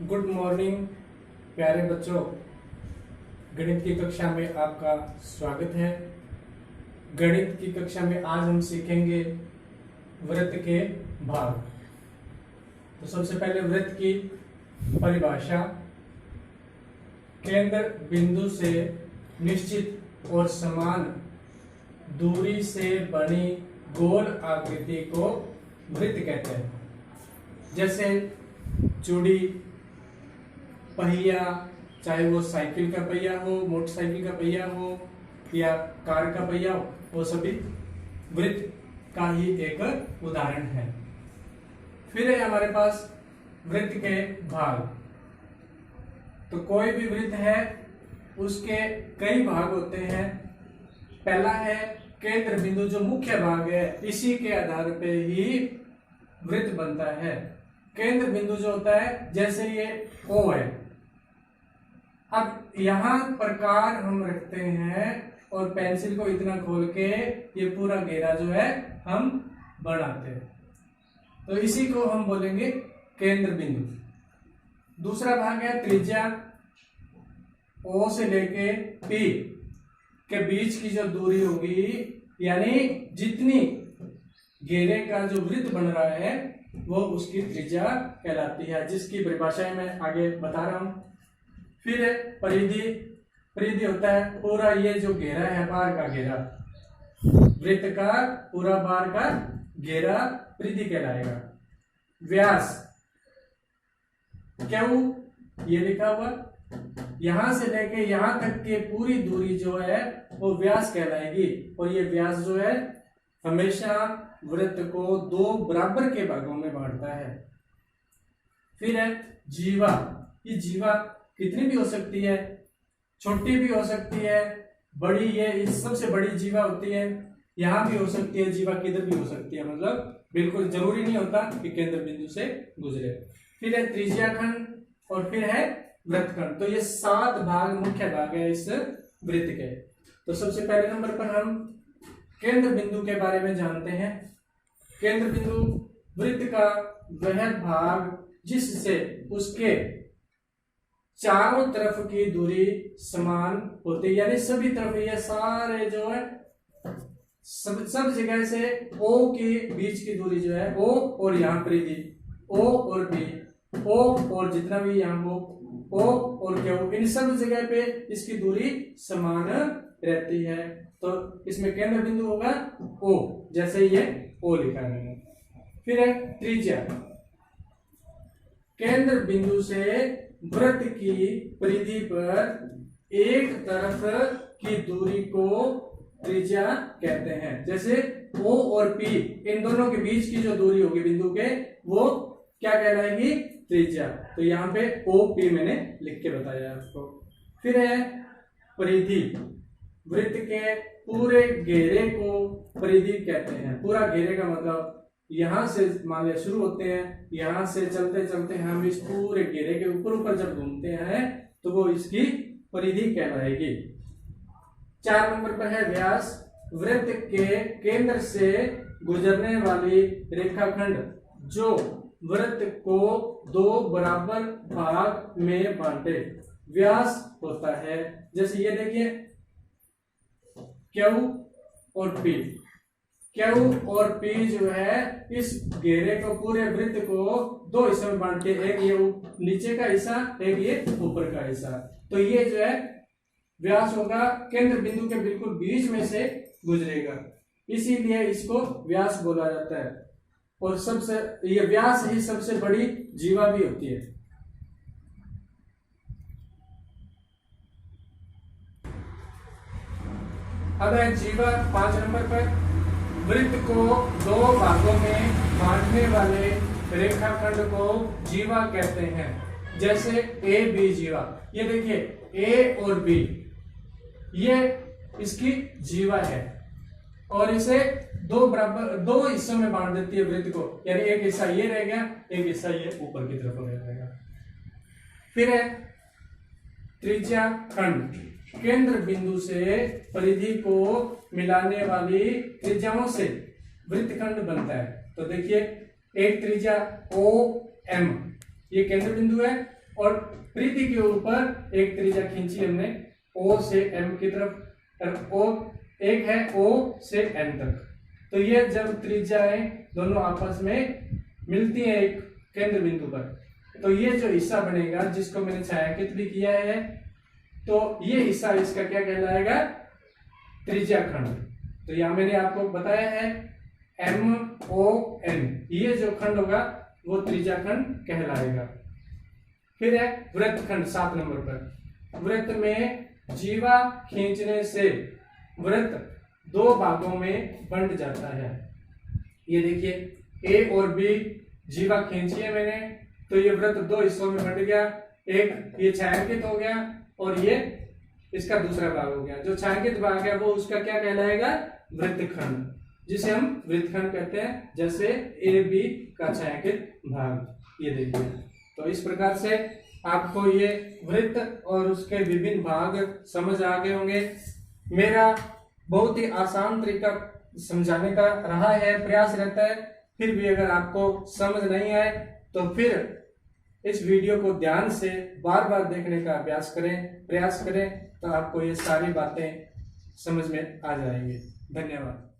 Good morning प्यारे बच्चों। गणित की कक्षा में आपका स्वागत है। गणित की कक्षा में आज हम सीखेंगे वृत्त के भाग। तो सबसे पहले वृत्त की परिभाषा। केंद्र बिंदु से निश्चित और समान दूरी से बनी गोल आकृति को वृत्त कहते हैं। जैसे चूड़ी, पहिया, चाहे वो साइकिल का पहिया हो, मोटरसाइकिल का पहिया हो या कार का पहिया हो, वो सभी वृत्त का ही एक उदाहरण है। फिर है हमारे पास वृत्त के भाग। तो कोई भी वृत्त है उसके कई भाग होते हैं। पहला है केंद्र बिंदु, जो मुख्य भाग है, इसी के आधार पे ही वृत्त बनता है। केंद्र बिंदु जो होता है, जैसे ये O है, अब यहां प्रकार हम रखते हैं और पेंसिल को इतना खोल के ये पूरा घेरा जो है हम बनाते हैं, तो इसी को हम बोलेंगे केंद्र बिंदु। दूसरा भाग है त्रिज्या। O से लेके P के बीच की जो दूरी होगी, यानी जितनी घेरे का जो वृत्त बन रहा है वो उसकी त्रिज्या कहलाती है, जिसकी परिभाषा मैं आगे बता रहा हूं। फिर परिधि। परिधि होता है पूरा ये जो घेरा है, बाहर का घेरा, वृत्त का पूरा बाहर का घेरा परिधि कहलाएगा। व्यास, क्यों ये लिखा हुआ, यहां से लेके यहां तक की पूरी दूरी जो है वो व्यास कहलाएगी। और ये व्यास जो है हमेशा वृत्त को दो बराबर के भागों में बांटता है। फिर है जीवा। ये जीवा कितनी भी हो सकती है, छोटी भी हो सकती है, बड़ी, ये सबसे बड़ी जीवा होती है, यहां भी हो सकती है जीवा, किधर भी हो सकती है, मतलब बिल्कुल जरूरी नहीं होता कि केंद्र बिंदु से गुजरे। फिर है त्रिज्या खंड और फिर है वृत्तखंड। तो ये 7 भाग मुख्य भाग है इस वृत्त के। तो सबसे पहले नंबर पर हम केंद्र बिंदु के बारे में जानते हैं। केंद्र बिंदु वृत्त का वह भाग जिससे उसके चारों तरफ की दूरी समान होती है, यानी सभी तरफ, ये सारे जो है सब जगह से O के बीच की दूरी जो है, O और यहाँ परिधि, O और B, O और जितना भी यहाँ हो, O और Q, इन सब जगह पे इसकी दूरी समान रहती है। तो इसमें केंद्र बिंदु होगा O, जैसे ये O लिखा है मैंने। फिर है त्रिज्या। केंद्र बिंदु से वृत्त की परिधि पर एक तरफ की दूरी को त्रिज्या कहते हैं। जैसे O और P, इन दोनों के बीच की जो दूरी होगी बिंदु के, वो क्या कहलाएगी, त्रिज्या। तो यहाँ पे OP मैंने लिख के बताया आपको। फिर है परिधि। वृत्त के पूरे घेरे को परिधि कहते हैं। पूरा घेरे का मतलब यहां से मान लिया शुरू होते हैं, यहां से चलते चलते हम इस पूरे घेरे के ऊपर जब घूमते हैं तो वो इसकी परिधि कहलाएगी। 4 नंबर पर है व्यास। वृत्त के केंद्र से गुजरने वाली रेखाखंड जो वृत्त को 2 बराबर भाग में बांटे, व्यास होता है। जैसे ये देखिए Q और P। Q और P जो है इस घेरे को, पूरे वृत्त को 2 हिस्सों में बांटते, एक ये नीचे का हिस्सा, एक ये ऊपर का हिस्सा। तो ये जो है व्यास होगा, केंद्र बिंदु के बिल्कुल बीच में से गुजरेगा, इसीलिए इसको व्यास बोला जाता है। और सबसे ये व्यास ही सबसे बड़ी जीवा भी होती है। अब है जीवा 5 नंबर पर। वृत्त को 2 भागों में बांटने वाले रेखाखंड को जीवा कहते हैं। जैसे A B जीवा। ये देखिए A और B, ये इसकी जीवा है और इसे 2 हिस्सों में बांट देती है वृत्त को, यानी एक हिस्सा ये रह गया, एक हिस्सा ये ऊपर की तरफ रहेगा। फिर है त्रिज्या खंड। केंद्र बिंदु से परिधि को मिलाने वाली त्रिज्याओं से वृत्तखंड बनता है। तो देखिए एक त्रिज्या OM, ये केंद्र बिंदु है, और परिधि के ऊपर एक त्रिज्या खींची हमने O से M की तरफ, और एक है O से N तक। तो ये जब त्रिज्याएं दोनों आपस में मिलती हैं एक केंद्र बिंदु पर, तो ये जो हिस्सा बनेगा जिसको मैंने छायांकित भी किया है, तो ये हिस्सा इसका क्या कहलाएगा, त्रिज्या खंड। तो यहां मैंने आपको बताया है MON, ये जो खंड होगा वो त्रिज्या खंड कहलाएगा। फिर है वृत्तखंड 7 नंबर पर। वृत्त में जीवा खींचने से वृत्त 2 भागों में बंट जाता है। ये देखिए A और B जीवा खींची है मैंने, तो ये वृत्त 2 हिस्सों में बंट गया। एक ये छायांकित हो गया और ये इसका दूसरा भाग हो गया। जो छायांकित भाग है वो उसका क्या कहलाएगा, वृत्तखंड, जिसे हम वृत्तखंड कहते हैं। जैसे AB का छायांकित भाग, ये देखिए। तो इस प्रकार से आपको ये वृत्त और उसके विभिन्न भाग समझ आ गए होंगे। मेरा बहुत ही आसान तरीका समझाने का रहा है, प्रयास रहता है। फिर भी अगर आपको समझ नहीं आए तो फिर इस वीडियो को ध्यान से बार बार देखने का अभ्यास करें, प्रयास करें, तो आपको ये सारी बातें समझ में आ जाएंगी। धन्यवाद।